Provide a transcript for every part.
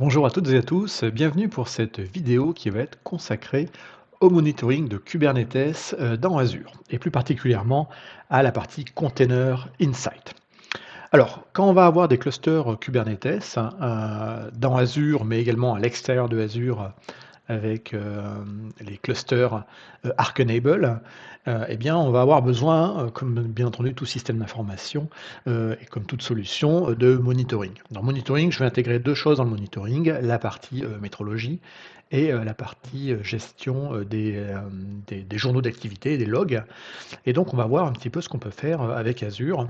Bonjour à toutes et à tous, bienvenue pour cette vidéo qui va être consacrée au monitoring de Kubernetes dans Azure et plus particulièrement à la partie Container Insight. Alors, quand on va avoir des clusters Kubernetes dans Azure, mais également à l'extérieur de Azure avec les clusters Arc Enable, eh bien, on va avoir besoin, comme bien entendu tout système d'information et comme toute solution, de monitoring. Dans monitoring, je vais intégrer deux choses dans le monitoring, la partie métrologie et la partie gestion des journaux d'activité, des logs. Et donc, on va voir un petit peu ce qu'on peut faire avec Azure.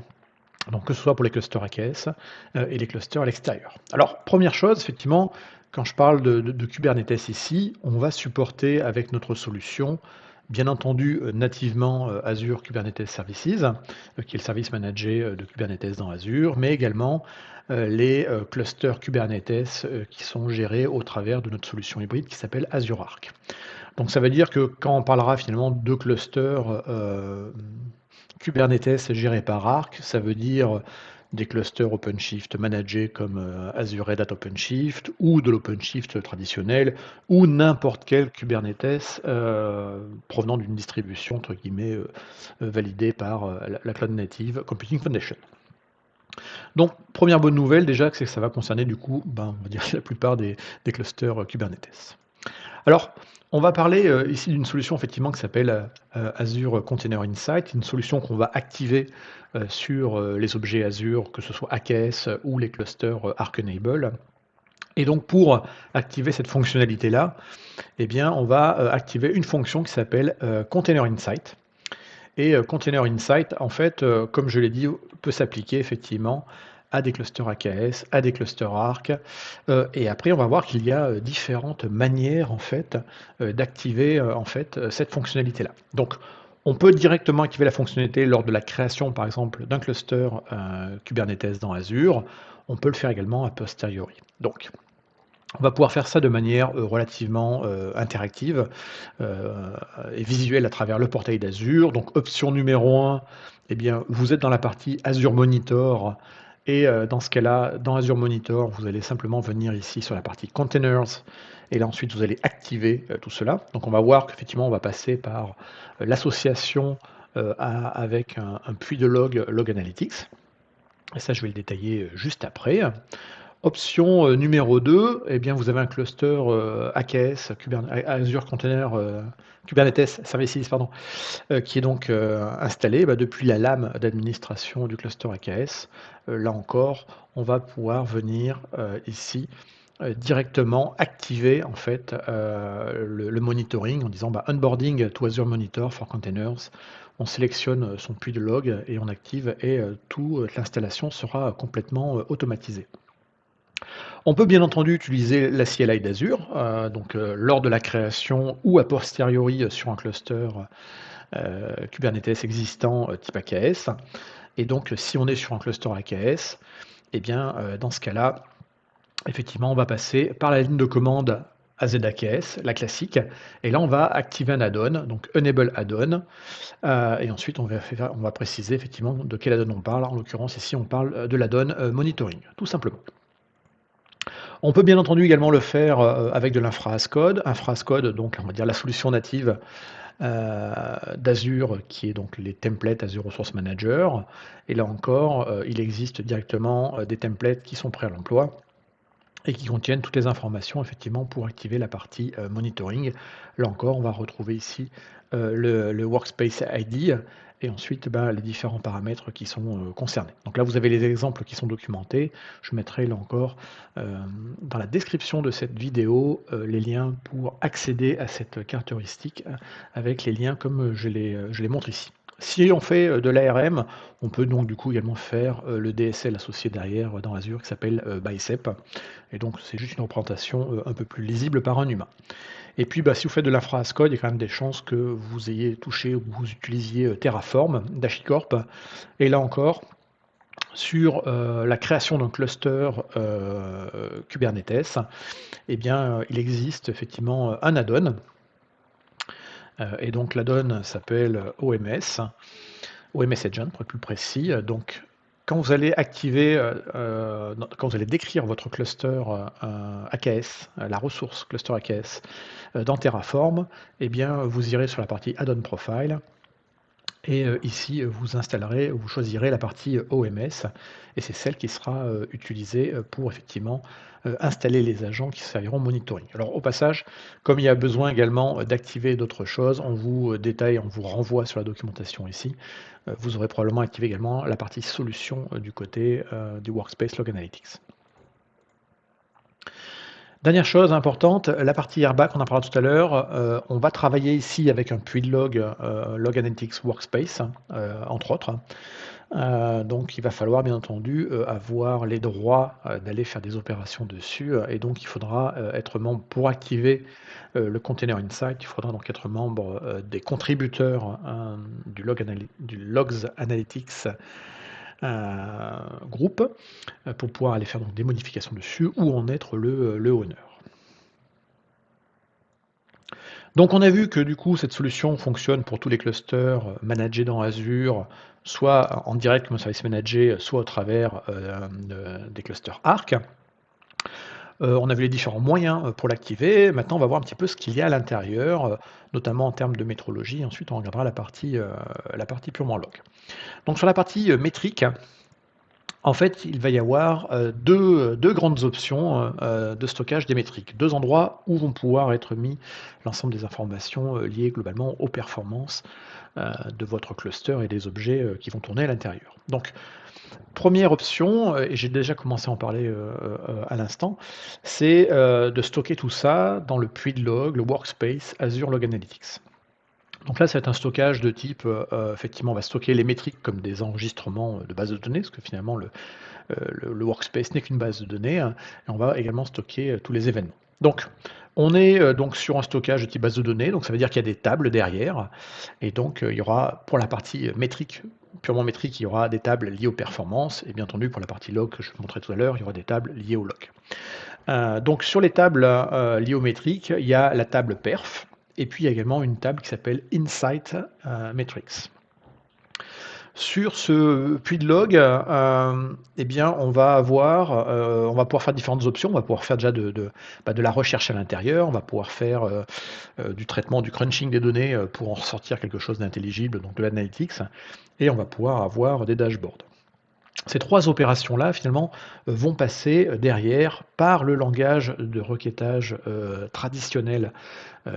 Donc, que ce soit pour les clusters AKS et les clusters à l'extérieur. Alors, première chose, effectivement, quand je parle de Kubernetes ici, on va supporter avec notre solution, bien entendu, nativement Azure Kubernetes Services, qui est le service managé de Kubernetes dans Azure, mais également les clusters Kubernetes qui sont gérés au travers de notre solution hybride qui s'appelle Azure Arc. Donc ça veut dire que quand on parlera finalement de clusters Kubernetes gérés par Arc, ça veut dire des clusters OpenShift managés comme Azure Red Hat OpenShift ou de l'OpenShift traditionnel ou n'importe quel Kubernetes provenant d'une distribution entre guillemets validée par la Cloud Native Computing Foundation. Donc première bonne nouvelle déjà, c'est que ça va concerner du coup, on va dire la plupart des clusters Kubernetes. Alors, on va parler ici d'une solution effectivement qui s'appelle Azure Container Insight, une solution qu'on va activer sur les objets Azure, que ce soit AKS ou les clusters Arc Enable. Et donc pour activer cette fonctionnalité-là, eh bien, on va activer une fonction qui s'appelle Container Insight. Et Container Insight, en fait, comme je l'ai dit, peut s'appliquer effectivement à des clusters AKS, à des clusters Arc. Et après, on va voir qu'il y a différentes manières en fait d'activer en fait cette fonctionnalité-là. Donc, on peut directement activer la fonctionnalité lors de la création, par exemple, d'un cluster Kubernetes dans Azure. On peut le faire également a posteriori. Donc, on va pouvoir faire ça de manière relativement interactive et visuelle à travers le portail d'Azure. Donc option numéro 1, eh bien, vous êtes dans la partie Azure Monitor et dans ce cas-là, dans Azure Monitor, vous allez simplement venir ici sur la partie Containers et là ensuite vous allez activer tout cela. Donc on va voir qu'effectivement on va passer par l'association avec un puits de log Analytics. Et ça, je vais le détailler juste après. Option numéro 2, eh bien, vous avez un cluster AKS, Azure Container Kubernetes Services, pardon, qui est donc installé depuis la lame d'administration du cluster AKS. Là encore, on va pouvoir venir ici directement activer en fait le monitoring en disant onboarding to Azure Monitor for Containers. On sélectionne son puits de log et on active et toute l'installation sera complètement automatisée. On peut bien entendu utiliser la CLI d'Azure, lors de la création ou a posteriori sur un cluster Kubernetes existant type AKS. Et donc si on est sur un cluster AKS, eh bien dans ce cas-là, effectivement on va passer par la ligne de commande AZAKS, la classique, et là on va activer un add-on, donc Enable Add-on, et ensuite on va préciser effectivement de quel add-on on parle. En l'occurrence ici on parle de l'add-on Monitoring, tout simplement. On peut bien entendu également le faire avec de l'infra as code. Infra as code, donc on va dire la solution native d'Azure, qui est donc les templates Azure Resource Manager. Et là encore, il existe directement des templates qui sont prêts à l'emploi et qui contiennent toutes les informations effectivement pour activer la partie monitoring. Là encore, on va retrouver ici le Workspace ID et ensuite les différents paramètres qui sont concernés. Donc là, vous avez les exemples qui sont documentés. Je mettrai là encore dans la description de cette vidéo les liens pour accéder à cette caractéristique avec les liens comme je les montre ici. Si on fait de l'ARM, on peut donc du coup également faire le DSL associé derrière dans Azure qui s'appelle Bicep. Et donc c'est juste une représentation un peu plus lisible par un humain. Et puis si vous faites de l'infra as code, il y a quand même des chances que vous ayez touché ou vous utilisiez Terraform d'HashiCorp. Et là encore, sur la création d'un cluster Kubernetes, eh bien, il existe effectivement un add-on. Et donc l'add-on s'appelle OMS Agent pour être plus précis. Donc Quand vous allez activer, quand vous allez décrire votre cluster AKS, la ressource cluster AKS dans Terraform, eh bien, vous irez sur la partie Add-on Profile et ici, vous choisirez la partie OMS et c'est celle qui sera utilisée pour effectivement installer les agents qui serviront au monitoring. Alors au passage, comme il y a besoin également d'activer d'autres choses, on vous détaille, on vous renvoie sur la documentation ici. Vous aurez probablement activé également la partie solution du côté du Workspace Log Analytics. Dernière chose importante, la partie airbag, on en parlera tout à l'heure, on va travailler ici avec un puits de log, Log Analytics Workspace, entre autres. Donc il va falloir bien entendu avoir les droits d'aller faire des opérations dessus et donc il faudra être membre pour activer le Container Insight, il faudra donc être membre des contributeurs du Logs Analytics groupe pour pouvoir aller faire donc des modifications dessus ou en être le owner. Donc on a vu que du coup cette solution fonctionne pour tous les clusters managés dans Azure, soit en direct comme un service managé, soit au travers des clusters Arc. On a vu les différents moyens pour l'activer. Maintenant on va voir un petit peu ce qu'il y a à l'intérieur, notamment en termes de métrologie. Ensuite on regardera la partie purement log. Donc sur la partie métrique, en fait, il va y avoir deux grandes options de stockage des métriques, deux endroits où vont pouvoir être mis l'ensemble des informations liées globalement aux performances de votre cluster et des objets qui vont tourner à l'intérieur. Donc, première option, et j'ai déjà commencé à en parler à l'instant, c'est de stocker tout ça dans le puits de log, le workspace Azure Log Analytics. Donc là, c'est un stockage de type, effectivement, on va stocker les métriques comme des enregistrements de bases de données, parce que finalement, le workspace n'est qu'une base de données, hein, et on va également stocker tous les événements. Donc, on est donc sur un stockage de type base de données, donc ça veut dire qu'il y a des tables derrière, et donc il y aura, pour la partie métrique, purement métrique, il y aura des tables liées aux performances, et bien entendu, pour la partie log que je vous montrais tout à l'heure, il y aura des tables liées au log. Donc sur les tables liées aux métriques, il y a la table perf, et puis il y a également une table qui s'appelle Insight Metrics. Sur ce puits de log, eh bien, on va pouvoir faire différentes options. On va pouvoir faire déjà de la recherche à l'intérieur. On va pouvoir faire du traitement, du crunching des données pour en ressortir quelque chose d'intelligible, donc de l'analytics. Et on va pouvoir avoir des dashboards. Ces trois opérations-là, finalement, vont passer derrière par le langage de requêtage traditionnel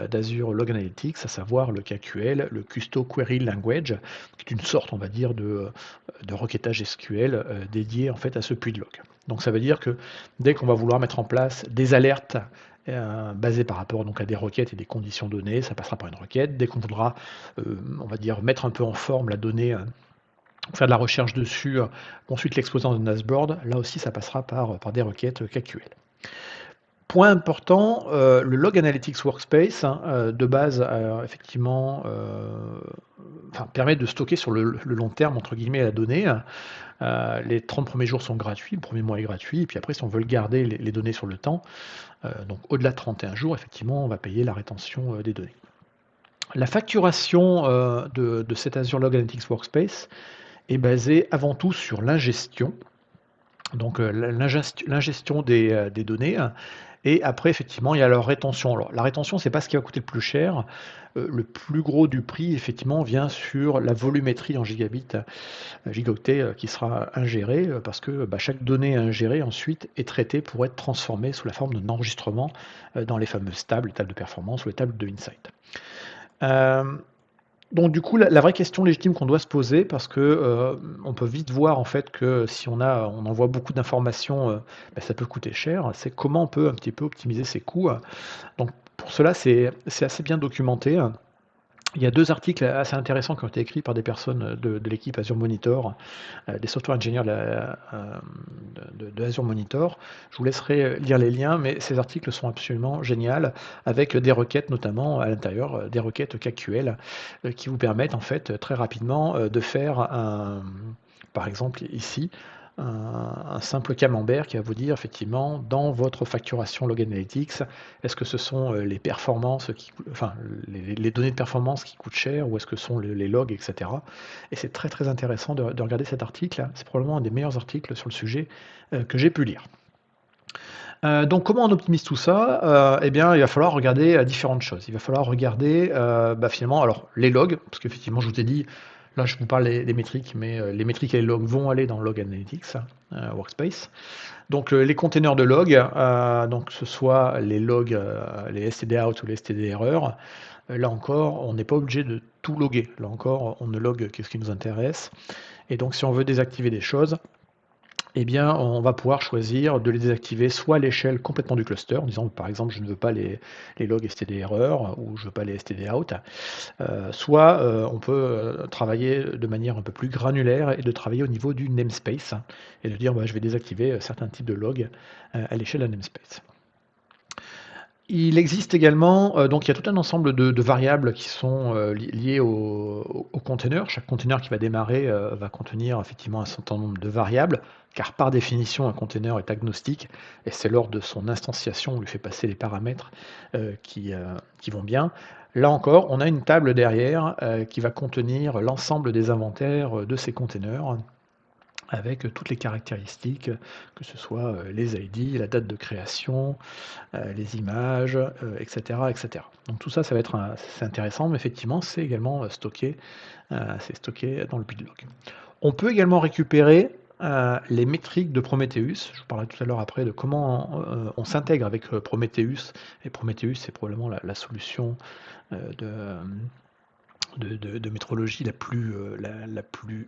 d'Azure Log Analytics, à savoir le KQL, le Custo Query Language, qui est une sorte, on va dire, de requêtage SQL dédié en fait à ce puits de log. Donc ça veut dire que dès qu'on va vouloir mettre en place des alertes basées par rapport donc à des requêtes et des conditions données, ça passera par une requête. Dès qu'on voudra, on va dire, mettre un peu en forme la donnée, faire de la recherche dessus, ensuite l'exposer dans un dashboard, là aussi ça passera par des requêtes KQL. Point important, le Log Analytics Workspace, de base, effectivement, permet de stocker sur le long terme, entre guillemets, la donnée. Les 30 premiers jours sont gratuits, le premier mois est gratuit, et puis après, si on veut le garder les données sur le temps, donc au-delà de 31 jours, effectivement, on va payer la rétention des données. La facturation de cet Azure Log Analytics Workspace est basée avant tout sur l'ingestion, donc l'ingestion des données. Et après, effectivement, il y a leur rétention. Alors, la rétention, c'est pas ce qui va coûter le plus cher. Le plus gros du prix, effectivement, vient sur la volumétrie en gigabits, gigaoctets qui sera ingérée, parce que chaque donnée ingérée ensuite est traitée pour être transformée sous la forme d'un enregistrement dans les fameuses tables, les tables de performance ou les tables de insight. Donc du coup, la vraie question légitime qu'on doit se poser, parce que on peut vite voir en fait que si on envoie beaucoup d'informations, ça peut coûter cher, c'est comment on peut un petit peu optimiser ses coûts. Donc pour cela, c'est assez bien documenté. Il y a 2 articles assez intéressants qui ont été écrits par des personnes de l'équipe Azure Monitor, des software engineers de Azure Monitor. Je vous laisserai lire les liens, mais ces articles sont absolument géniaux, avec des requêtes notamment à l'intérieur, des requêtes KQL, qui vous permettent en fait très rapidement de faire par exemple ici, un simple camembert qui va vous dire effectivement dans votre facturation Log Analytics, est-ce que ce sont les performances enfin les données de performance qui coûtent cher ou est-ce que ce sont les logs, etc. Et c'est très très intéressant de regarder cet article. C'est probablement un des meilleurs articles sur le sujet que j'ai pu lire. Donc comment on optimise tout ça? Eh bien, il va falloir regarder, différentes choses. Il va falloir regarder, finalement alors les logs, parce qu'effectivement je vous ai dit, là je vous parle des métriques, mais les métriques et les logs vont aller dans Log Analytics, Workspace. Donc les containers de logs, donc que ce soit les logs, les std out ou les std error, là encore, on n'est pas obligé de tout loguer. Là encore, on ne log que ce qui nous intéresse et donc si on veut désactiver des choses, eh bien, on va pouvoir choisir de les désactiver soit à l'échelle complètement du cluster, en disant par exemple je ne veux pas les logs std error ou je ne veux pas les std out, soit on peut travailler de manière un peu plus granulaire et de travailler au niveau du namespace et de dire je vais désactiver certains types de logs à l'échelle d'un namespace. Il existe également, donc il y a tout un ensemble de variables qui sont liées au container. Chaque container qui va démarrer va contenir effectivement un certain nombre de variables, car par définition un container est agnostique, et c'est lors de son instantiation on lui fait passer les paramètres qui vont bien. Là encore, on a une table derrière qui va contenir l'ensemble des inventaires de ces containers, avec toutes les caractéristiques, que ce soit les ID, la date de création, les images, etc., etc. Donc tout ça, ça va être c'est intéressant, mais effectivement, c'est également c'est stocké dans le build log. On peut également récupérer les métriques de Prometheus. Je vous parlerai tout à l'heure après de comment on s'intègre avec Prometheus. Et Prometheus, c'est probablement la solution de métrologie la plus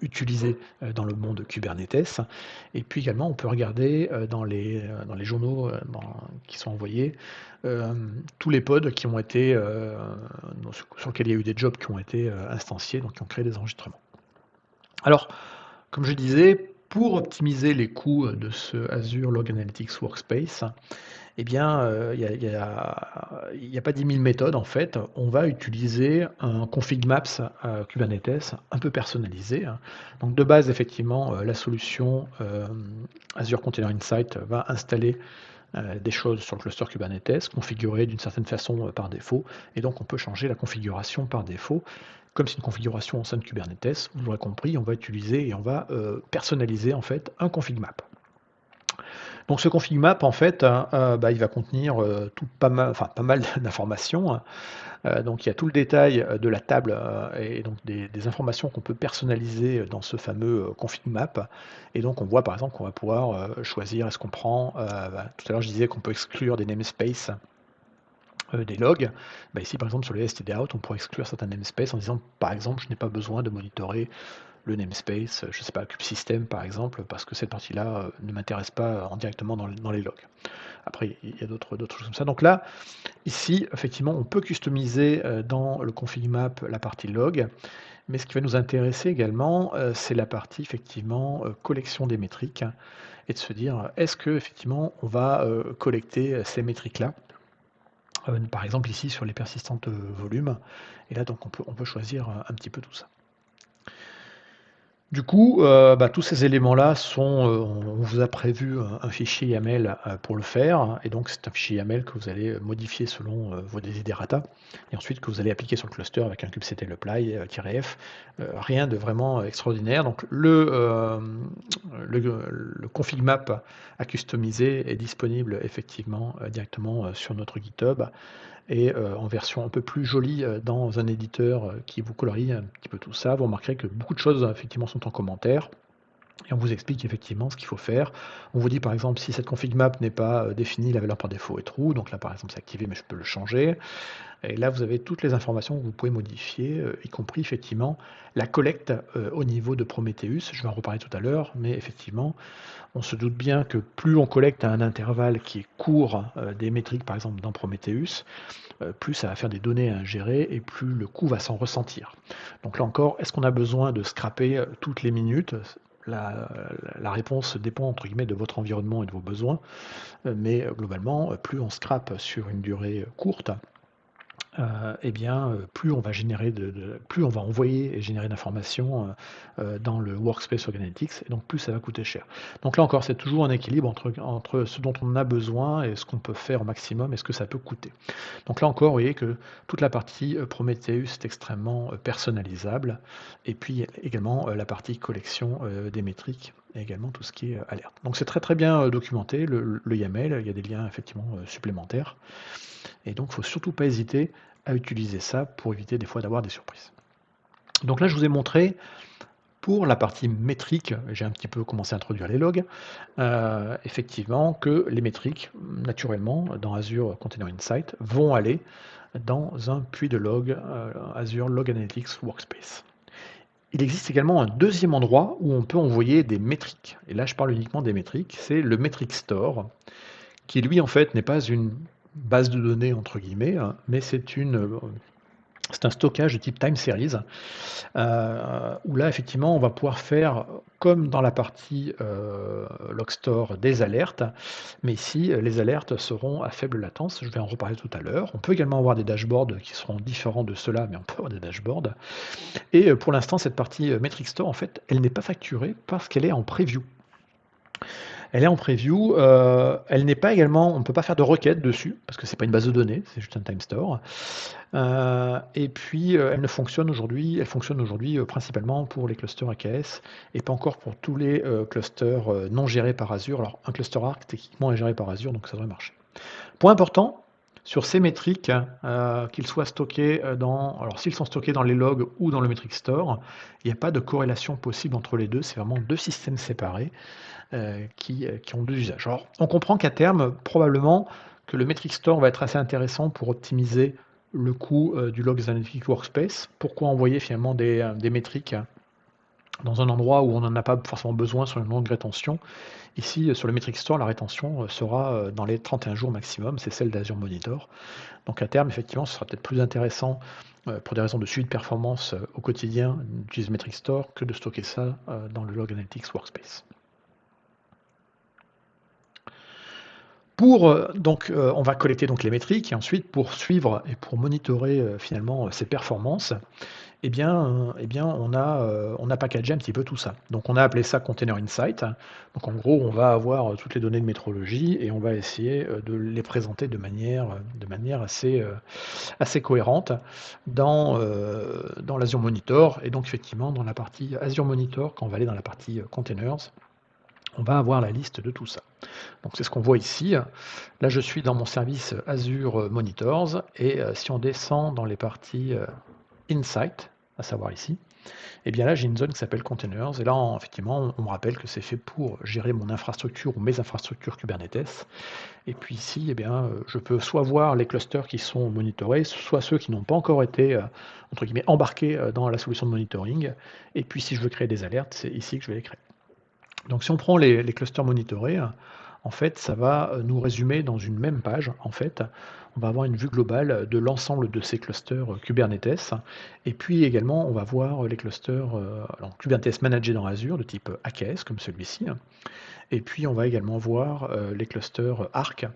utilisée dans le monde Kubernetes. Et puis également, on peut regarder dans les journaux qui sont envoyés tous les pods qui ont été, sur lesquels il y a eu des jobs qui ont été instanciés, donc qui ont créé des enregistrements. Alors, comme je disais, pour optimiser les coûts de ce Azure Log Analytics Workspace, eh bien, il n'y a pas 10 000 méthodes en fait. On va utiliser un config maps Kubernetes un peu personnalisé, hein. Donc de base, effectivement, la solution Azure Container Insight va installer des choses sur le cluster Kubernetes, configurées d'une certaine façon par défaut, et donc on peut changer la configuration par défaut. Comme c'est une configuration au sein de Kubernetes, vous l'aurez compris, on va utiliser et on va personnaliser en fait un config map. Donc ce config map, en fait, il va contenir pas mal d'informations, hein. Donc il y a tout le détail de la table et donc des informations qu'on peut personnaliser dans ce fameux config map. Et donc on voit par exemple qu'on va pouvoir choisir, est-ce qu'on prend, tout à l'heure je disais qu'on peut exclure des namespaces des logs. Ici par exemple sur les std-out, on pourrait exclure certains namespaces en disant par exemple je n'ai pas besoin de monitorer le namespace, je ne sais pas, kubesystem par exemple, parce que cette partie-là ne m'intéresse pas directement dans les logs. Après, il y a d'autres choses comme ça. Donc là, ici, effectivement, on peut customiser dans le config map la partie log, mais ce qui va nous intéresser également, c'est la partie effectivement collection des métriques, et de se dire, est-ce que effectivement on va collecter ces métriques-là, par exemple ici sur les persistantes volumes, et là donc on peut choisir un petit peu tout ça. Du coup, tous ces éléments-là sont, on vous a prévu un fichier YAML pour le faire, et donc c'est un fichier YAML que vous allez modifier selon vos desiderata, et ensuite que vous allez appliquer sur le cluster avec un kubectl apply -f. Rien de vraiment extraordinaire. Donc le config map à customiser est disponible effectivement directement sur notre GitHub, et en version un peu plus jolie dans un éditeur qui vous colorie un petit peu tout ça. Vous remarquerez que beaucoup de choses effectivement sont en commentaire. Et on vous explique effectivement ce qu'il faut faire. On vous dit par exemple si cette config map n'est pas définie, la valeur par défaut est true. Donc là par exemple c'est activé mais je peux le changer. Et là vous avez toutes les informations que vous pouvez modifier, y compris effectivement la collecte au niveau de Prometheus. Je vais en reparler tout à l'heure, mais effectivement on se doute bien que plus on collecte à un intervalle qui est court des métriques par exemple dans Prometheus, plus ça va faire des données à ingérer et plus le coût va s'en ressentir. Donc là encore, est-ce qu'on a besoin de scraper toutes les minutes? La réponse dépend entre guillemets de votre environnement et de vos besoins, mais globalement, plus on scrape sur une durée courte, eh bien, plus on va générer plus on va envoyer et générer d'informations, dans le workspace Log Analytics et donc plus ça va coûter cher. Donc là encore, c'est toujours un équilibre entre ce dont on a besoin et ce qu'on peut faire au maximum et ce que ça peut coûter. Donc là encore, vous voyez que toute la partie, Prometheus est extrêmement, personnalisable et puis également, la partie collection, des métriques et également tout ce qui est, alerte. Donc c'est très, très bien, documenté le YAML, il y a des liens effectivement, supplémentaires et donc il ne faut surtout pas hésiter à utiliser ça pour éviter des fois d'avoir des surprises. Donc là, je vous ai montré pour la partie métrique, j'ai un petit peu commencé à introduire les logs, effectivement que les métriques, naturellement, dans Azure Container Insight, vont aller dans un puits de log, Azure Log Analytics Workspace. Il existe également un deuxième endroit où on peut envoyer des métriques. Et là, je parle uniquement des métriques, c'est le Metric Store, qui lui, en fait, n'est pas une base de données, entre guillemets, hein, mais c'est un stockage de type time series, où là, effectivement, on va pouvoir faire comme dans la partie Logstore des alertes, mais ici, les alertes seront à faible latence. Je vais en reparler tout à l'heure. On peut également avoir des dashboards qui seront différents de ceux-là, mais on peut avoir des dashboards. Et pour l'instant, cette partie Metric Store, en fait, elle n'est pas facturée parce qu'elle est en preview. Elle est en preview, elle n'est pas également, on ne peut pas faire de requête dessus, parce que c'est pas une base de données, c'est juste un time store. Et puis, elle fonctionne aujourd'hui, principalement pour les clusters AKS et pas encore pour tous les clusters non gérés par Azure. Alors, un cluster Arc, techniquement, est géré par Azure, donc ça devrait marcher. Point important, sur ces métriques, qu'ils soient stockés alors s'ils sont stockés dans les logs ou dans le Metric Store, il n'y a pas de corrélation possible entre les deux, c'est vraiment deux systèmes séparés qui ont deux usages. Alors, on comprend qu'à terme, probablement, que le Metric Store va être assez intéressant pour optimiser le coût du Logs Analytics Workspace. Pourquoi envoyer finalement des métriques dans un endroit où on n'en a pas forcément besoin sur une longue rétention. Ici, sur le Metric Store, la rétention sera dans les 31 jours maximum, c'est celle d'Azure Monitor. Donc à terme, effectivement, ce sera peut-être plus intéressant pour des raisons de suivi de performance au quotidien d'utiliser Metric Store que de stocker ça dans le Log Analytics Workspace. On va collecter donc les métriques et ensuite pour suivre et pour monitorer finalement ces performances, on a packagé un petit peu tout ça. Donc on a appelé ça Container Insight. Donc en gros, on va avoir toutes les données de métrologie et on va essayer de les présenter de manière assez cohérente dans l'Azure Monitor. Et donc effectivement, dans la partie Azure Monitor, quand on va aller dans la partie Containers, on va avoir la liste de tout ça. Donc c'est ce qu'on voit ici. Là, je suis dans mon service Azure Monitors et si on descend dans les parties Insight, à savoir ici, et bien là, j'ai une zone qui s'appelle Containers. Et là, effectivement, on me rappelle que c'est fait pour gérer mon infrastructure ou mes infrastructures Kubernetes. Et puis ici, je peux soit voir les clusters qui sont monitorés, soit ceux qui n'ont pas encore été entre guillemets embarqués dans la solution de monitoring. Et puis si je veux créer des alertes, c'est ici que je vais les créer. Donc si on prend les clusters monitorés, en fait, ça va nous résumer dans une même page. En fait, on va avoir une vue globale de l'ensemble de ces clusters Kubernetes. Et puis également, on va voir les clusters Kubernetes managés dans Azure de type AKS, comme celui-ci. Et puis, on va également voir les clusters Arc,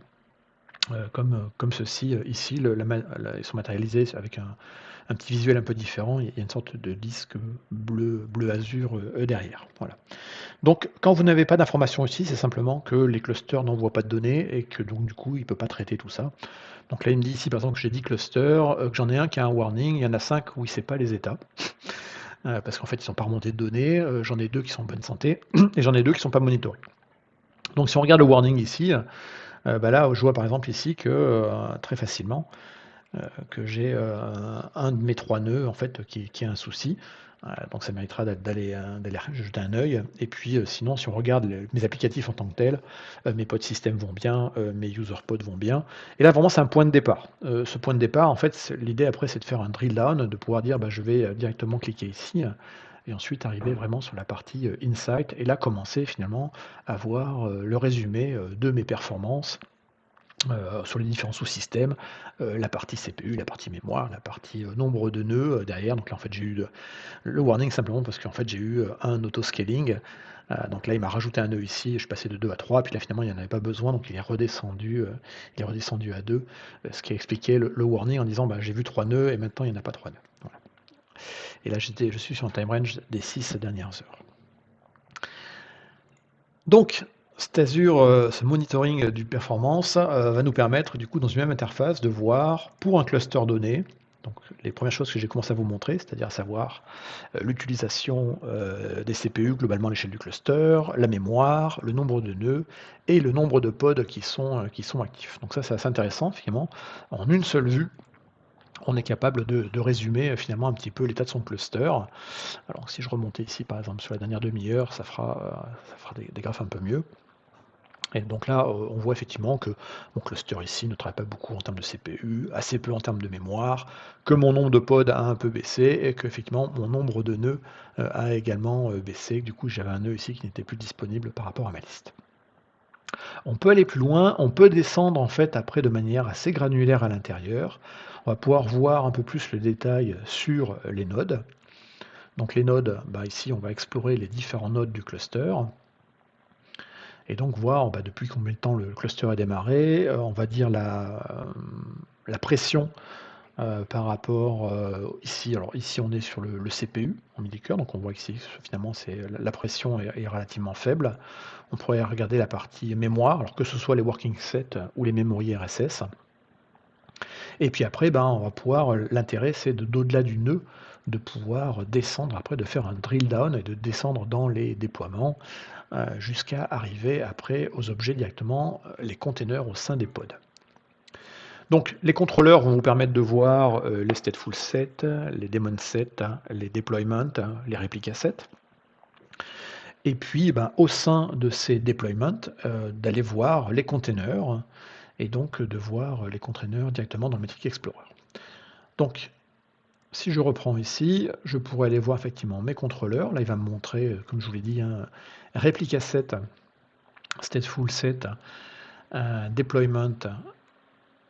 comme ceci ici. Ils sont matérialisés avec un petit visuel un peu différent. Il y a une sorte de disque bleu azur derrière. Voilà. Donc, quand vous n'avez pas d'informations ici, c'est simplement que les clusters n'envoient pas de données et que donc du coup, il ne peut pas traiter tout ça. Donc là, il me dit ici, par exemple, que j'ai 10 clusters, que j'en ai un qui a un warning, il y en a 5 où il ne sait pas les états, parce qu'en fait, ils ne sont pas remontés de données, j'en ai 2 qui sont en bonne santé, et j'en ai 2 qui ne sont pas monitorés. Donc si on regarde le warning ici, là, je vois par exemple ici que, très facilement, que j'ai un de mes 3 nœuds en fait qui a un souci. Donc ça méritera d'aller jeter un œil. Et puis sinon, si on regarde mes applicatifs en tant que tels, mes pods système vont bien, mes user pods vont bien. Et là, vraiment, c'est un point de départ. Ce point de départ, en fait, l'idée après, c'est de faire un drill down, de pouvoir dire, je vais directement cliquer ici. Et ensuite arriver vraiment sur la partie Insight et là commencer finalement à voir le résumé de mes performances sur les différents sous-systèmes, la partie CPU, la partie mémoire, la partie, nombre de nœuds, derrière. Donc là, en fait, j'ai eu le warning simplement parce qu'en fait, j'ai eu, un auto-scaling. Donc là, il m'a rajouté un nœud ici, je suis passé de 2 à 3, puis là, finalement, il n'y en avait pas besoin, donc il est redescendu à 2, ce qui expliquait le warning en disant: «Bah, j'ai vu 3 nœuds et maintenant il n'y en a pas 3 nœuds». Voilà, et là, je suis sur un time range des 6 dernières heures. Donc cet Azure, ce monitoring, du performance, va nous permettre du coup dans une même interface de voir pour un cluster donné, donc les premières choses que j'ai commencé à vous montrer, c'est-à-dire à savoir, l'utilisation, des CPU globalement à l'échelle du cluster, la mémoire, le nombre de nœuds et le nombre de pods qui sont actifs. Donc ça, c'est assez intéressant finalement. En une seule vue, on est capable de résumer, finalement un petit peu l'état de son cluster. Alors si je remontais ici par exemple sur la dernière demi-heure, ça fera des graphes un peu mieux. Et donc là, on voit effectivement que mon cluster ici ne travaille pas beaucoup en termes de CPU, assez peu en termes de mémoire, que mon nombre de pods a un peu baissé et qu'effectivement mon nombre de nœuds, a également, baissé. Du coup, j'avais un nœud ici qui n'était plus disponible par rapport à ma liste. On peut aller plus loin, on peut descendre en fait après de manière assez granulaire à l'intérieur. On va pouvoir voir un peu plus le détail sur les nodes. Donc les nodes, bah, ici on va explorer les différents nodes du cluster. Et donc voir, bah, depuis combien de temps le cluster a démarré, on va dire la pression, par rapport, ici alors ici on est sur le CPU en midi-cœur, donc on voit qu'ici finalement c'est la pression est relativement faible. On pourrait regarder la partie mémoire, alors que ce soit les working sets ou les memory RSS. Et puis après, ben, on va pouvoir, l'intérêt c'est d'au-delà du nœud, de pouvoir descendre après, de faire un drill down et de descendre dans les déploiements, jusqu'à arriver après aux objets directement, les containers au sein des pods. Donc les contrôleurs vont vous permettre de voir, les stateful sets, les daemon sets, les deployments, les replica sets. Et puis, ben, au sein de ces deployments, d'aller voir les containers et donc de voir les containers directement dans le Metric Explorer. Donc si je reprends ici, je pourrais aller voir effectivement mes contrôleurs. Là, il va me montrer, comme je vous l'ai dit, un replica set, stateful set, deployment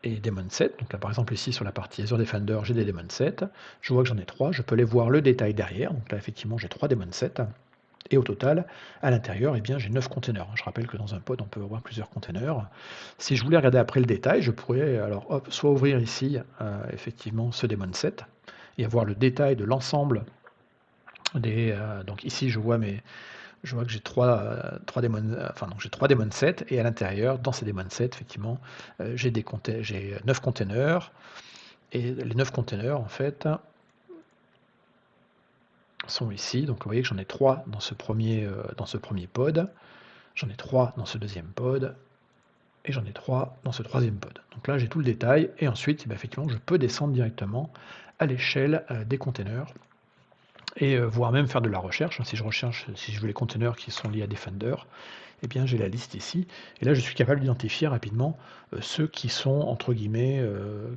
et daemon set. Donc là, par exemple, ici sur la partie Azure Defender, j'ai des daemon sets. Je vois que j'en ai 3. Je peux aller voir le détail derrière. Donc là, effectivement, j'ai 3 daemon sets. Et au total, à l'intérieur, eh bien, j'ai 9 containers. Je rappelle que dans un pod, on peut avoir plusieurs containers. Si je voulais regarder après le détail, je pourrais alors hop, soit ouvrir ici effectivement ce daemon set et avoir le détail de l'ensemble des. Donc ici, je vois que j'ai trois daemon sets et à l'intérieur, dans ces daemon sets, effectivement, j'ai 9 containers et les 9 containers, en fait, sont ici. Donc vous voyez que j'en ai 3 dans ce premier pod, j'en ai 3 dans ce deuxième pod et j'en ai 3 dans ce troisième pod. Donc là, j'ai tout le détail et ensuite, bah, effectivement, je peux descendre directement à l'échelle des containers et voire même faire de la recherche. Si je veux les containers qui sont liés à Defender, eh bien j'ai la liste ici. Et là, je suis capable d'identifier rapidement ceux qui sont, entre guillemets,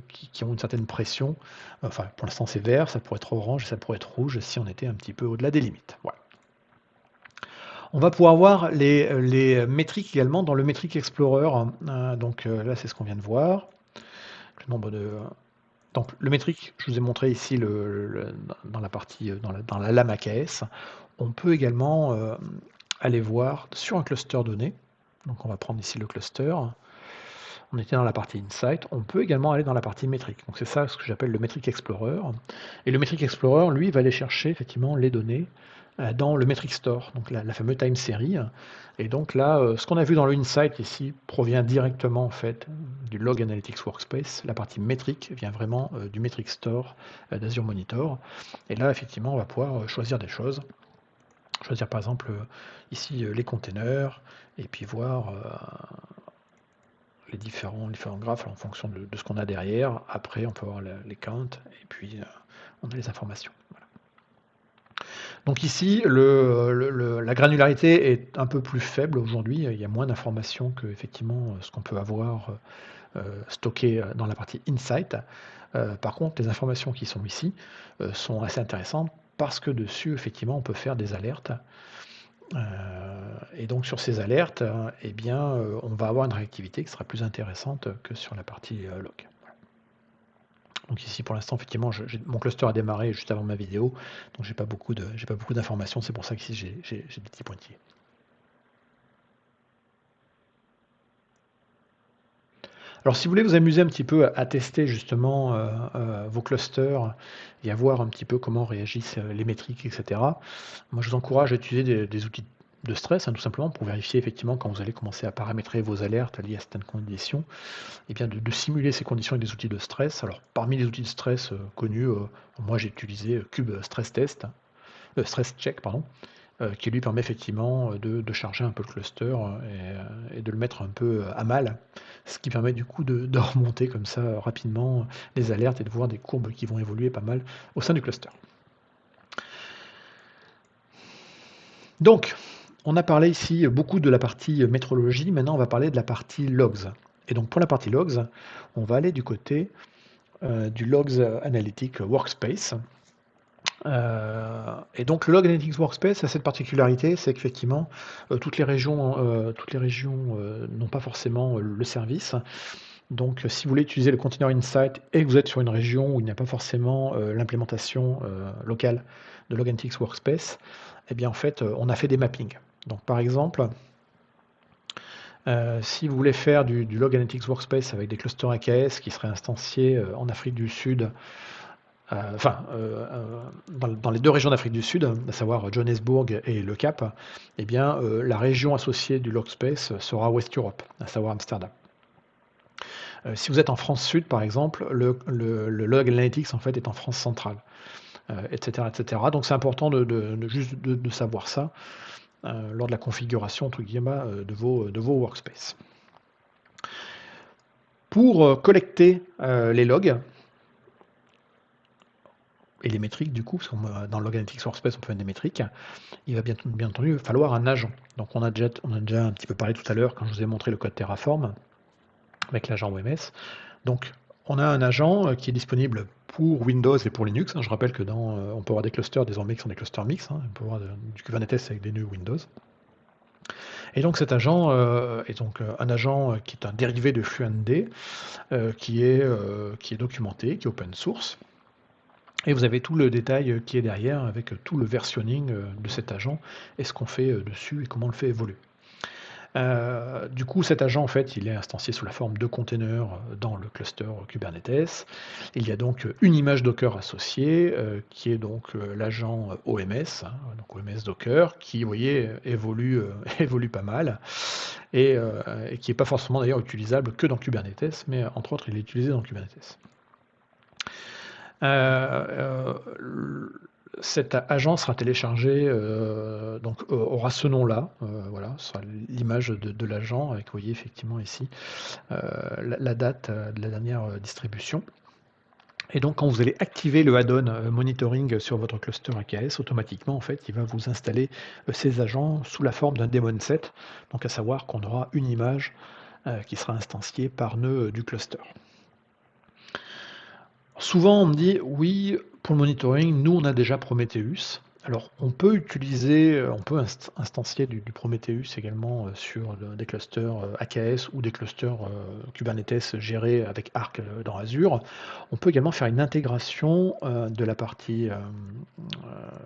qui ont une certaine pression. Enfin, pour l'instant, c'est vert, ça pourrait être orange, ça pourrait être rouge si on était un petit peu au-delà des limites. Voilà. On va pouvoir voir les métriques également dans le Metric Explorer. Donc là, c'est ce qu'on vient de voir. Le nombre de, donc le métrique, je vous ai montré ici dans la partie, dans la lame AKS. On peut également aller voir sur un cluster donné. Donc on va prendre ici le cluster. On était dans la partie Insight. On peut également aller dans la partie métrique. Donc c'est ça ce que j'appelle le Metric Explorer. Et le Metric Explorer, lui, va aller chercher effectivement les données dans le Metric Store, donc la fameuse time series. Et donc là, ce qu'on a vu dans le Insight ici provient directement en fait du Log Analytics Workspace. La partie métrique vient vraiment du Metric Store d'Azure Monitor. Et là, effectivement, on va pouvoir choisir des choses. Choisir par exemple ici les containers et puis voir les différents graphes en fonction de ce qu'on a derrière. Après, on peut avoir les counts et puis on a les informations. Voilà. Donc ici, la granularité est un peu plus faible aujourd'hui. Il y a moins d'informations que effectivement ce qu'on peut avoir stocké dans la partie Insight. Par contre, les informations qui sont ici sont assez intéressantes parce que dessus, effectivement, on peut faire des alertes et donc sur ces alertes, eh bien, on va avoir une réactivité qui sera plus intéressante que sur la partie, log. Donc ici, pour l'instant, effectivement, mon cluster a démarré juste avant ma vidéo, donc j'ai pas beaucoup d'informations. C'est pour ça qu'ici j'ai des petits pointillés. Alors, si vous voulez vous amuser un petit peu à tester justement vos clusters et à voir un petit peu comment réagissent les métriques, etc., moi je vous encourage à utiliser des outils de stress, hein, tout simplement, pour vérifier effectivement quand vous allez commencer à paramétrer vos alertes liées à certaines conditions, et bien de simuler ces conditions avec des outils de stress. Alors, parmi les outils de stress connus, moi j'ai utilisé Cube Stress Test, Stress Check, pardon, qui lui permet effectivement de charger un peu le cluster et de le mettre un peu à mal, ce qui permet du coup de remonter comme ça rapidement les alertes et de voir des courbes qui vont évoluer pas mal au sein du cluster. Donc, on a parlé ici beaucoup de la partie métrologie, maintenant on va parler de la partie logs. Et donc pour la partie logs, on va aller du côté du Logs Analytics Workspace. Et donc le Log Analytics Workspace a cette particularité, c'est qu'effectivement, toutes les régions n'ont pas forcément le service. Donc si vous voulez utiliser le Container Insight et que vous êtes sur une région où il n'y a pas forcément l'implémentation locale de Log Analytics Workspace, eh bien en fait, on a fait des mappings. Donc par exemple, si vous voulez faire du Log Analytics Workspace avec des clusters AKS qui seraient instanciés en Afrique du Sud, dans les deux régions d'Afrique du Sud, à savoir Johannesburg et le Cap, eh bien, la région associée du Logspace sera West Europe, à savoir Amsterdam. Si vous êtes en France Sud, par exemple, le Log Analytics en fait est en France centrale, etc., etc. Donc c'est important juste de savoir ça lors de la configuration entre guillemets de vos workspaces. Pour collecter les logs, et les métriques du coup, parce que dans le Log Analytics Workspace on peut mettre des métriques, il va bien entendu falloir un agent. Donc on a déjà un petit peu parlé tout à l'heure quand je vous ai montré le code Terraform avec l'agent OMS. Donc on a un agent qui est disponible pour Windows et pour Linux. Je rappelle que on peut avoir des clusters désormais qui sont des clusters mix. On peut avoir du Kubernetes avec des nœuds Windows. Et donc cet agent est donc un agent qui est un dérivé de Fluentd, qui est documenté, qui est open source. Et vous avez tout le détail qui est derrière avec tout le versionning de cet agent et ce qu'on fait dessus et comment on le fait évoluer. Du coup, cet agent, en fait, il est instancié sous la forme de containers dans le cluster Kubernetes. Il y a donc une image Docker associée, qui est donc l'agent OMS, hein, donc OMS Docker, qui, vous voyez, évolue, évolue pas mal, et qui n'est pas forcément d'ailleurs utilisable que dans Kubernetes, mais entre autres, il est utilisé dans Kubernetes. Cet agent sera téléchargé, donc aura ce nom-là, voilà, ce sera l'image de l'agent avec, vous voyez effectivement ici, la date de la dernière distribution. Et donc quand vous allez activer le add-on monitoring sur votre cluster AKS, automatiquement en fait il va vous installer ces agents sous la forme d'un daemon set, donc à savoir qu'on aura une image qui sera instanciée par nœud du cluster. Souvent, on me dit, oui, pour le monitoring, nous, on a déjà Prometheus. Alors, on peut instancier du Prometheus également sur des clusters AKS ou des clusters Kubernetes gérés avec Arc dans Azure. On peut également faire une intégration de la partie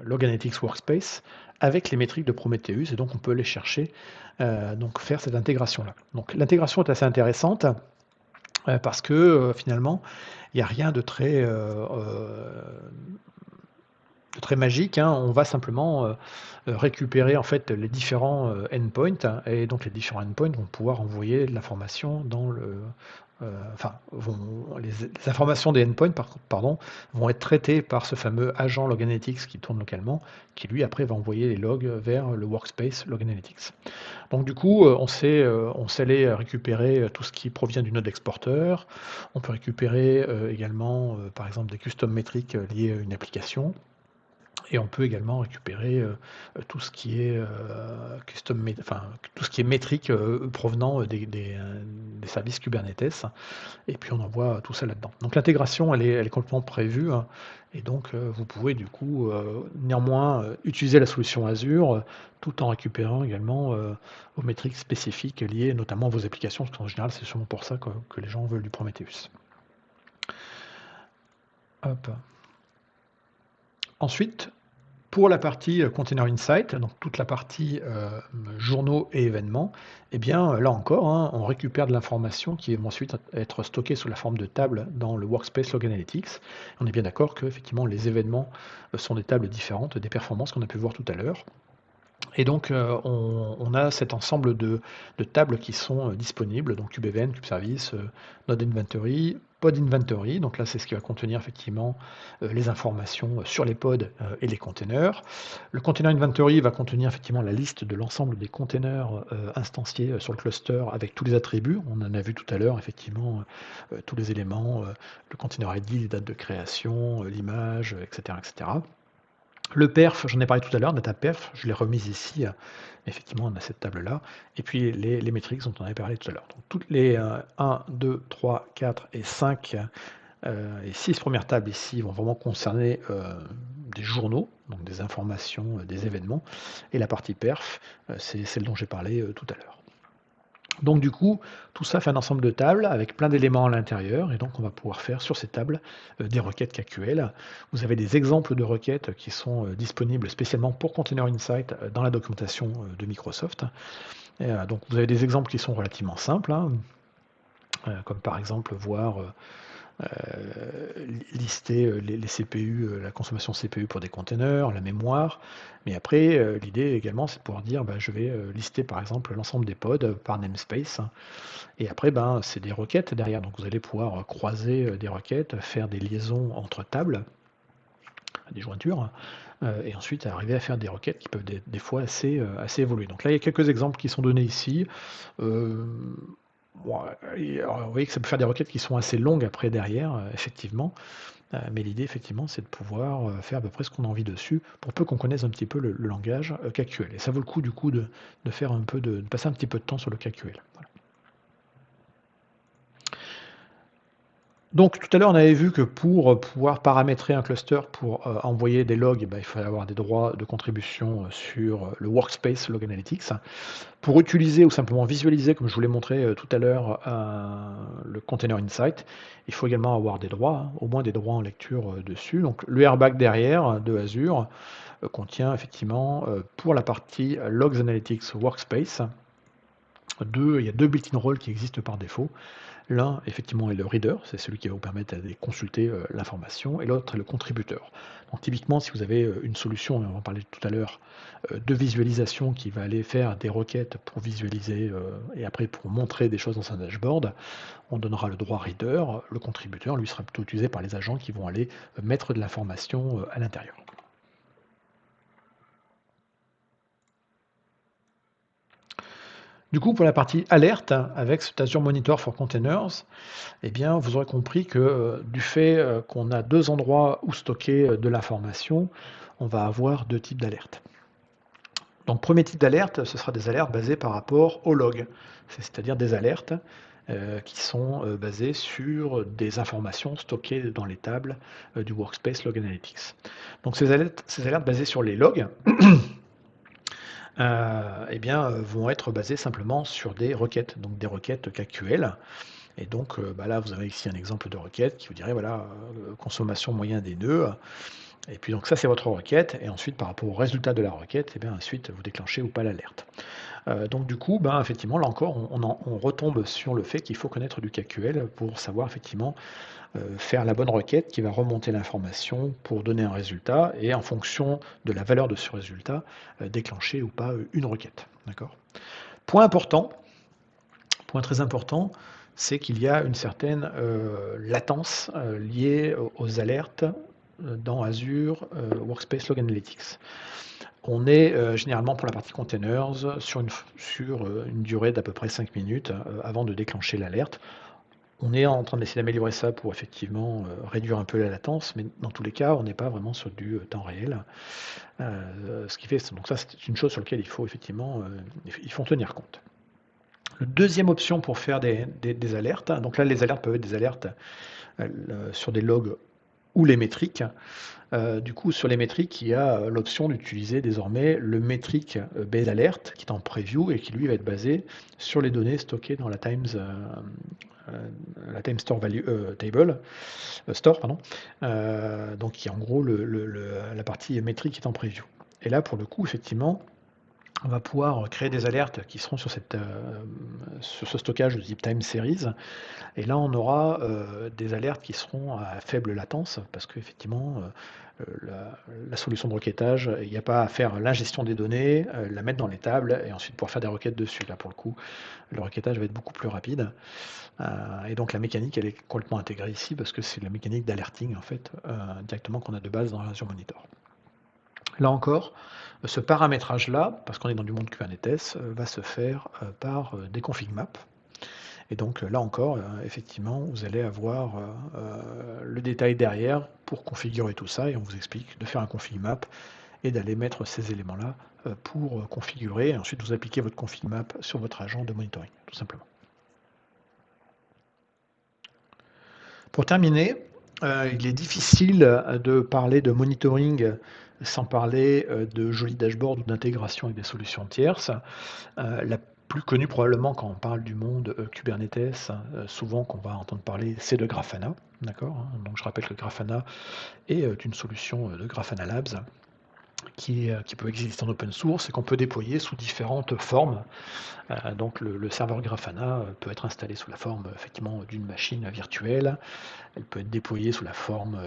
Log Analytics Workspace avec les métriques de Prometheus, et donc on peut les chercher, donc faire cette intégration-là. Donc, l'intégration est assez intéressante parce que finalement, il n'y a rien de très magique, hein. On va simplement récupérer en fait les différents endpoints, hein, et donc les différents endpoints vont pouvoir envoyer de l'information dans le les informations des endpoints vont être traitées par ce fameux agent Log Analytics qui tourne localement, qui lui après va envoyer les logs vers le workspace Log Analytics. Donc du coup, on sait aller récupérer tout ce qui provient du node exporteur. On peut récupérer également, par exemple, des custom métriques liées à une application. Et on peut également récupérer tout ce qui est enfin, tout ce qui est métrique provenant des services Kubernetes. Et puis on envoie tout ça là-dedans. Donc l'intégration, elle est complètement prévue, hein, et donc vous pouvez du coup néanmoins utiliser la solution Azure tout en récupérant également vos métriques spécifiques liées notamment à vos applications, parce qu'en général c'est sûrement pour ça que les gens veulent du Prometheus. Hop. Ensuite, pour la partie Container Insight, donc toute la partie journaux et événements, eh bien là encore, hein, on récupère de l'information qui va ensuite être stockée sous la forme de tables dans le Workspace Log Analytics. On est bien d'accord que effectivement les événements sont des tables différentes des performances qu'on a pu voir tout à l'heure. Et donc, on a cet ensemble de tables qui sont disponibles, donc KubeEvent, KubeService, Node Inventory, Pod Inventory. Donc là, c'est ce qui va contenir effectivement les informations sur les pods et les containers. Le Container Inventory va contenir effectivement la liste de l'ensemble des containers instanciés sur le cluster avec tous les attributs. On en a vu tout à l'heure, effectivement, tous les éléments, le container ID, les dates de création, l'image, etc., etc. Le perf, j'en ai parlé tout à l'heure, data perf, je l'ai remise ici. Effectivement, on a cette table-là. Et puis les métriques dont on avait parlé tout à l'heure. Donc toutes les 1, 2, 3, 4 et 5 et 6 premières tables ici vont vraiment concerner des journaux, donc des informations, des événements. Et la partie perf, c'est celle dont j'ai parlé tout à l'heure. Donc du coup, tout ça fait un ensemble de tables avec plein d'éléments à l'intérieur, et donc on va pouvoir faire sur ces tables des requêtes KQL. Vous avez des exemples de requêtes qui sont disponibles spécialement pour Container Insight dans la documentation de Microsoft. Donc vous avez des exemples qui sont relativement simples, hein, comme par exemple voir lister les CPU, la consommation CPU pour des containers, la mémoire. Mais après, l'idée également, c'est de pouvoir dire, je vais lister par exemple l'ensemble des pods par namespace. Et après, c'est des requêtes derrière. Donc vous allez pouvoir croiser des requêtes, faire des liaisons entre tables, des jointures, et ensuite arriver à faire des requêtes qui peuvent des fois assez évoluer. Donc là, il y a quelques exemples qui sont donnés ici. Bon, alors, vous voyez que ça peut faire des requêtes qui sont assez longues après derrière, effectivement. Mais l'idée, effectivement, c'est de pouvoir faire à peu près ce qu'on a envie dessus, pour peu qu'on connaisse un petit peu le langage KQL. Et ça vaut le coup, du coup, de faire de passer un petit peu de temps sur le KQL. Voilà. Donc tout à l'heure, on avait vu que pour pouvoir paramétrer un cluster, pour envoyer des logs, il fallait avoir des droits de contribution sur le Workspace Log Analytics. Pour utiliser ou simplement visualiser, comme je vous l'ai montré tout à l'heure, le Container Insight, il faut également avoir des droits, hein, au moins des droits en lecture dessus. Donc le airbag derrière de Azure contient effectivement, pour la partie Logs Analytics Workspace, il y a deux built-in roles qui existent par défaut. L'un, effectivement, est le reader, c'est celui qui va vous permettre de consulter l'information, et l'autre est le contributeur. Donc typiquement, si vous avez une solution, et on va en parler tout à l'heure, de visualisation qui va aller faire des requêtes pour visualiser et après pour montrer des choses dans un dashboard, on donnera le droit reader, le contributeur, lui, sera plutôt utilisé par les agents qui vont aller mettre de l'information à l'intérieur. Du coup, pour la partie alerte, avec cet Azure Monitor for Containers, eh bien, vous aurez compris que du fait qu'on a deux endroits où stocker de l'information, on va avoir deux types d'alertes. Donc, premier type d'alerte, ce sera des alertes basées par rapport au log, c'est-à-dire des alertes qui sont basées sur des informations stockées dans les tables du Workspace Log Analytics. Donc, ces alertes basées sur les logs, vont être basées simplement sur des requêtes, donc des requêtes KQL. Et donc là, vous avez ici un exemple de requête qui vous dirait, voilà, consommation moyenne des nœuds. Et puis donc ça, c'est votre requête. Et ensuite, par rapport au résultat de la requête, ensuite, vous déclenchez ou pas l'alerte. Donc du coup, effectivement, là encore, on retombe sur le fait qu'il faut connaître du KQL pour savoir effectivement faire la bonne requête qui va remonter l'information pour donner un résultat et en fonction de la valeur de ce résultat, déclencher ou pas une requête. D'accord ? Point important, point très important, c'est qu'il y a une certaine latence liée aux alertes dans Azure Workspace Log Analytics. On est généralement pour la partie containers sur une durée d'à peu près 5 minutes avant de déclencher l'alerte. On est en train d'essayer d'améliorer ça pour effectivement, réduire un peu la latence, mais dans tous les cas, on n'est pas vraiment sur du, temps réel. Ce qui fait donc ça, c'est une chose sur laquelle il faut effectivement, il faut en tenir compte. La 2e option pour faire des alertes, donc là, les alertes peuvent être des alertes, sur des logs ou les métriques. Du coup, sur les métriques, il y a, l'option d'utiliser désormais le métrique, base alert qui est en preview et qui lui va être basé sur les données stockées dans la time store value table, store pardon, donc qui est en gros la partie métrique qui est en preview. Et là, pour le coup, effectivement, on va pouvoir créer des alertes qui seront sur sur ce stockage de type time series. Et là, on aura, des alertes qui seront à faible latence parce qu'effectivement, la solution de requêtage, il n'y a pas à faire l'ingestion des données, la mettre dans les tables et ensuite pouvoir faire des requêtes dessus. Là, pour le coup, le requêtage va être beaucoup plus rapide, et donc la mécanique, elle est complètement intégrée ici parce que c'est la mécanique d'alerting, en fait, directement qu'on a de base dans Azure Monitor. Là encore, ce paramétrage-là, parce qu'on est dans du monde Kubernetes, va se faire, par, des config maps. Et donc là encore, effectivement, vous allez avoir, le détail derrière pour configurer tout ça et on vous explique de faire un config map et d'aller mettre ces éléments-là, pour, configurer et ensuite vous appliquez votre config map sur votre agent de monitoring, tout simplement. Pour terminer, il est difficile, de parler de monitoring, sans parler, de jolis dashboards ou d'intégration avec des solutions tierces. La plus connue probablement quand on parle du monde, Kubernetes, souvent qu'on va entendre parler, c'est de Grafana, d'accord, hein? Donc je rappelle que Grafana est, une solution, de Grafana Labs qui peut exister en open source et qu'on peut déployer sous différentes formes. Donc le serveur Grafana, peut être installé sous la forme, effectivement, d'une machine virtuelle. Elle peut être déployée sous la forme,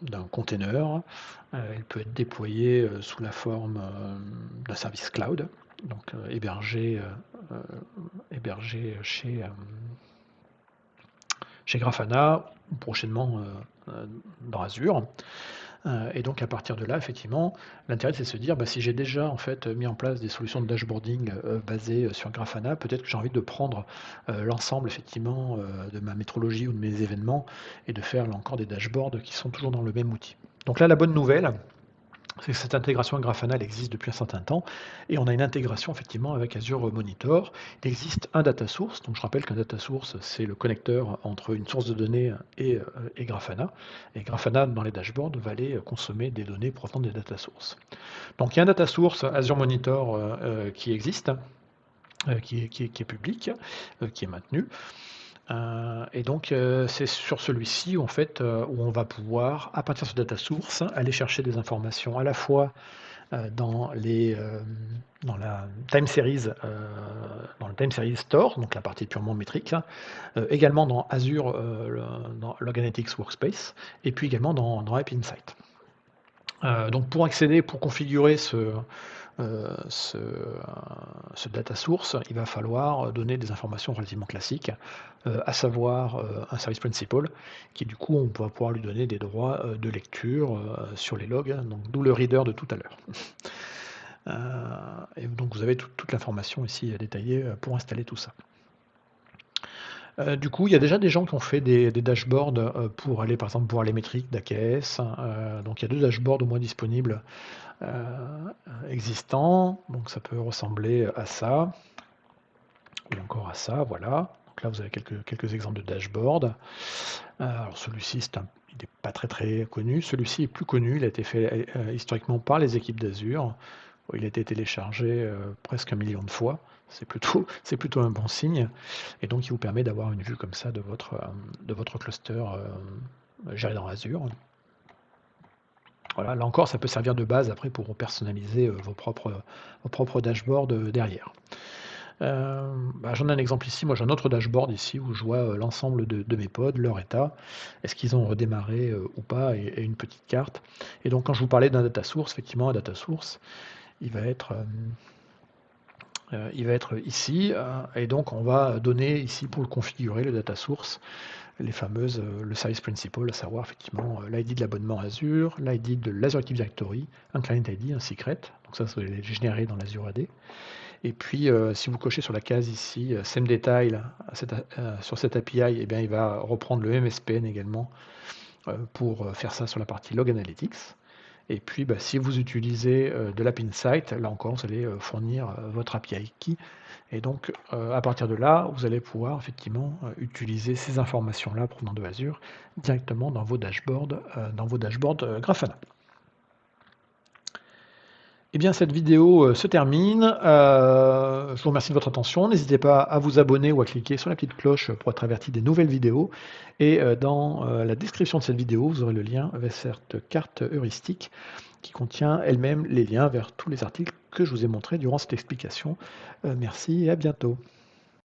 d'un container. Elle peut être déployée, sous la forme, d'un service cloud, donc hébergé chez Grafana ou prochainement, dans Azure. Et donc à partir de là, effectivement, l'intérêt c'est de se dire, bah, si j'ai déjà en fait mis en place des solutions de dashboarding, basées, sur Grafana, peut-être que j'ai envie de prendre, l'ensemble effectivement, de ma métrologie ou de mes événements et de faire là encore des dashboards qui sont toujours dans le même outil. Donc là, la bonne nouvelle, c'est que cette intégration à Grafana, elle existe depuis un certain temps et on a une intégration effectivement avec Azure Monitor. Il existe un data source, donc je rappelle qu'un data source, c'est le connecteur entre une source de données et Grafana. Et Grafana, dans les dashboards, va aller consommer des données provenant des data sources. Donc il y a un data source Azure Monitor qui existe, qui est public, qui est maintenu. Et donc, c'est sur celui-ci en fait, où on va pouvoir, à partir de ce data source, aller chercher des informations à la fois, dans dans la time series, dans le time series store, donc la partie purement métrique, également dans Azure, dans Log Workspace et puis également dans App Insight. Donc pour accéder, pour configurer ce data source, il va falloir donner des informations relativement classiques, à savoir, un service principal qui du coup, on va pouvoir lui donner des droits, de lecture, sur les logs, donc d'où le reader de tout à l'heure. Et donc vous avez toute l'information ici, détaillée, pour installer tout ça. Du coup, il y a déjà des gens qui ont fait des dashboards, pour aller par exemple voir les métriques d'AKS, donc il y a 2 dashboards au moins disponibles, heu, existants, donc ça peut ressembler à ça ou encore à ça, voilà. Donc là, vous avez quelques exemples de dashboard. Alors celui-ci, il n'est pas très, très connu. Celui-ci est plus connu, il a été fait, historiquement par les équipes d'Azure. Il a été téléchargé, presque 1 million de fois. C'est plutôt un bon signe et donc il vous permet d'avoir une vue comme ça de votre cluster, géré dans Azure. Voilà, là encore, ça peut servir de base après pour personnaliser, vos propres dashboards, derrière. Bah, j'en ai un exemple ici. Moi, j'ai un autre dashboard ici où je vois, l'ensemble de mes pods, leur état, est-ce qu'ils ont redémarré, ou pas et une petite carte. Et donc quand je vous parlais d'un data source, effectivement, un data source, il va être, ici, et donc on va donner ici pour le configurer, le data source, les fameuses, le service principal, à savoir effectivement, l'ID de l'abonnement Azure, l'ID de l'Azure Active Directory, un client ID, un secret, donc ça va les générer dans l'Azure AD, Et puis, si vous cochez sur la case ici, Same Detail, sur cette API, eh bien, il va reprendre le MSPN également pour faire ça sur la partie Log Analytics. Et puis, bah, si vous utilisez de l'App Insight, là encore, vous allez fournir votre API key. Et donc, à partir de là, vous allez pouvoir effectivement utiliser ces informations-là provenant de Azure directement dans vos dashboards Grafana. Eh bien, cette vidéo se termine. Je vous remercie de votre attention. N'hésitez pas à vous abonner ou à cliquer sur la petite cloche pour être averti des nouvelles vidéos. Et dans la description de cette vidéo, vous aurez le lien vers cette carte heuristique qui contient elle-même les liens vers tous les articles que je vous ai montrés durant cette explication. Merci et à bientôt.